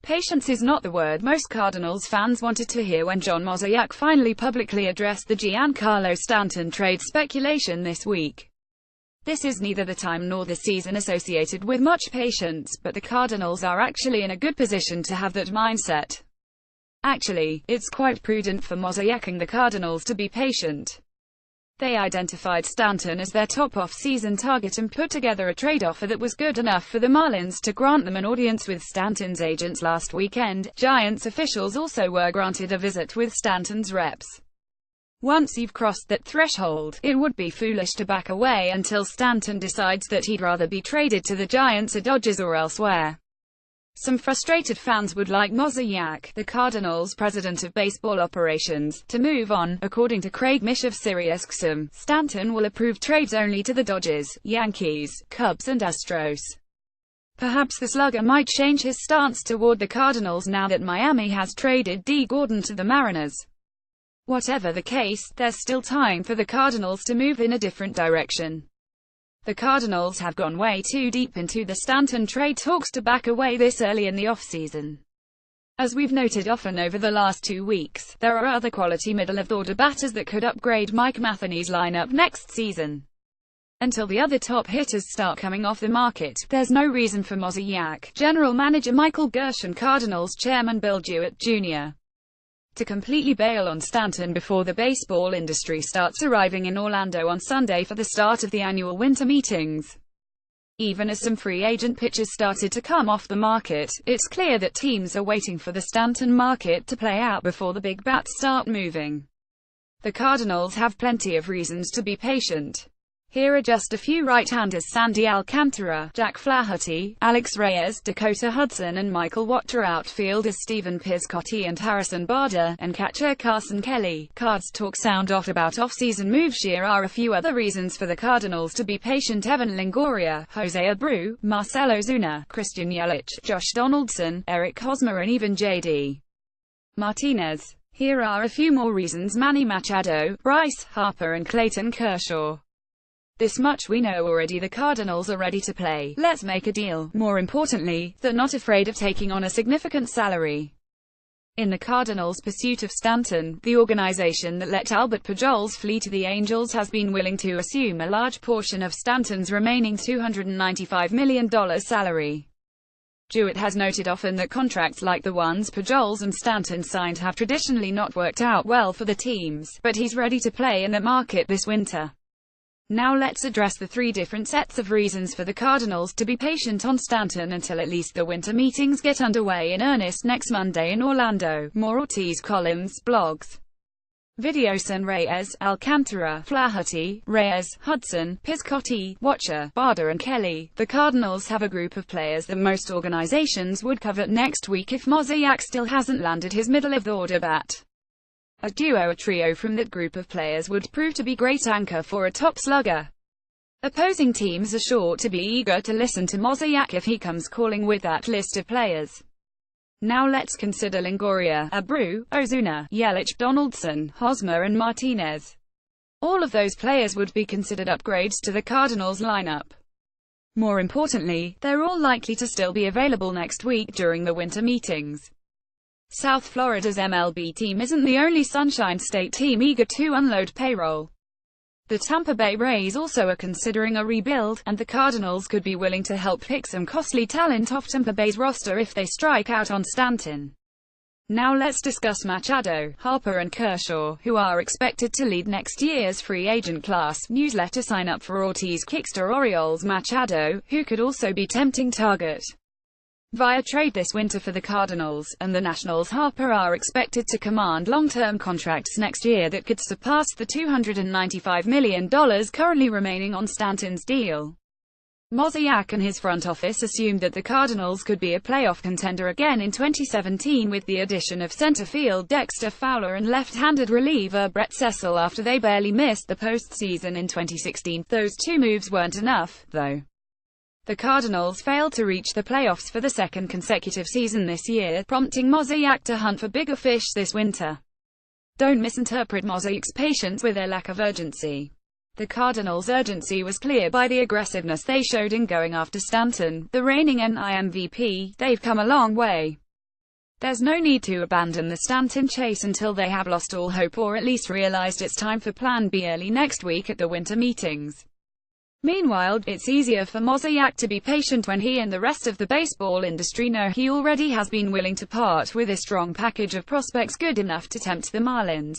Patience is not the word most Cardinals fans wanted to hear when John Mozeliak finally publicly addressed the Giancarlo Stanton trade speculation this week. This is neither the time nor the season associated with much patience, but the Cardinals are actually in a good position to have that mindset. Actually, it's quite prudent for Mozeliak and the Cardinals to be patient. They identified Stanton as their top off-season target and put together a trade offer that was good enough for the Marlins to grant them an audience with Stanton's agents last weekend. Giants officials also were granted a visit with Stanton's reps. Once you've crossed that threshold, it would be foolish to back away until Stanton decides that he'd rather be traded to the Giants or Dodgers or elsewhere. Some frustrated fans would like Mozeliak, the Cardinals' president of baseball operations, to move on. According to Craig Mish of SiriusXM, Stanton will approve trades only to the Dodgers, Yankees, Cubs and Astros. Perhaps the slugger might change his stance toward the Cardinals now that Miami has traded D. Gordon to the Mariners. Whatever the case, there's still time for the Cardinals to move in a different direction. The Cardinals have gone way too deep into the Stanton trade talks to back away this early in the offseason. As we've noted often over the last 2 weeks, there are other quality middle-of-the-order batters that could upgrade Mike Matheny's lineup next season. Until the other top hitters start coming off the market, there's no reason for Mozeliak, General Manager Michael Gersh and Cardinals Chairman Bill Jewett, Jr. to completely bail on Stanton before the baseball industry starts arriving in Orlando on Sunday for the start of the annual winter meetings. Even as some free agent pitchers started to come off the market, it's clear that teams are waiting for the Stanton market to play out before the big bats start moving. The Cardinals have plenty of reasons to be patient. Here are just a few right-handers: Sandy Alcantara, Jack Flaherty, Alex Reyes, Dakota Hudson and Michael Wachter, outfielders Stephen Piscotty and Harrison Bader, and catcher Carson Kelly. Cards talk sound off about off-season moves. Here are a few other reasons for the Cardinals to be patient: Evan Longoria, Jose Abreu, Marcell Ozuna, Christian Yelich, Josh Donaldson, Eric Hosmer and even J.D. Martinez. Here are a few more reasons: Manny Machado, Bryce Harper and Clayton Kershaw. This much we know already: the Cardinals are ready to play. Let's make a deal. More importantly, they're not afraid of taking on a significant salary. In the Cardinals' pursuit of Stanton, the organization that let Albert Pujols flee to the Angels has been willing to assume a large portion of Stanton's remaining $295 million salary. Jewett has noted often that contracts like the ones Pujols and Stanton signed have traditionally not worked out well for the teams, but he's ready to play in that market this winter. Now let's address the 3 different sets of reasons for the Cardinals to be patient on Stanton until at least the winter meetings get underway in earnest next Monday in Orlando. More Ortiz columns, blogs, videos on Reyes, Alcantara, Flaherty, Reyes, Hudson, Piscotty, Wachter, Bader and Kelly. The Cardinals have a group of players that most organizations would covet next week if Mozeliak still hasn't landed his middle-of-the-order bat. A duo or trio from that group of players would prove to be great anchor for a top slugger. Opposing teams are sure to be eager to listen to Mozeliak if he comes calling with that list of players. Now let's consider Longoria, Abreu, Ozuna, Yelich, Donaldson, Hosmer and Martinez. All of those players would be considered upgrades to the Cardinals lineup. More importantly, they're all likely to still be available next week during the winter meetings. South Florida's MLB team isn't the only Sunshine State team eager to unload payroll. The Tampa Bay Rays also are considering a rebuild, and the Cardinals could be willing to help pick some costly talent off Tampa Bay's roster if they strike out on Stanton. Now let's discuss Machado, Harper and Kershaw, who are expected to lead next year's free agent class. Newsletter sign up for Ortiz Kickster Orioles. Machado, who could also be tempting target via trade this winter for the Cardinals, and the Nationals. Harper are expected to command long-term contracts next year that could surpass the $295 million currently remaining on Stanton's deal. Mozeliak and his front office assumed that the Cardinals could be a playoff contender again in 2017 with the addition of center field Dexter Fowler and left-handed reliever Brett Cecil after they barely missed the postseason in 2016. Those 2 moves weren't enough, though. The Cardinals failed to reach the playoffs for the 2nd consecutive season this year, prompting Mozeliak to hunt for bigger fish this winter. Don't misinterpret Mozeliak's patience with their lack of urgency. The Cardinals' urgency was clear by the aggressiveness they showed in going after Stanton, the reigning NL MVP. They've come a long way. There's no need to abandon the Stanton chase until they have lost all hope or at least realized it's time for Plan B early next week at the winter meetings. Meanwhile, it's easier for Mozeliak to be patient when he and the rest of the baseball industry know he already has been willing to part with a strong package of prospects good enough to tempt the Marlins.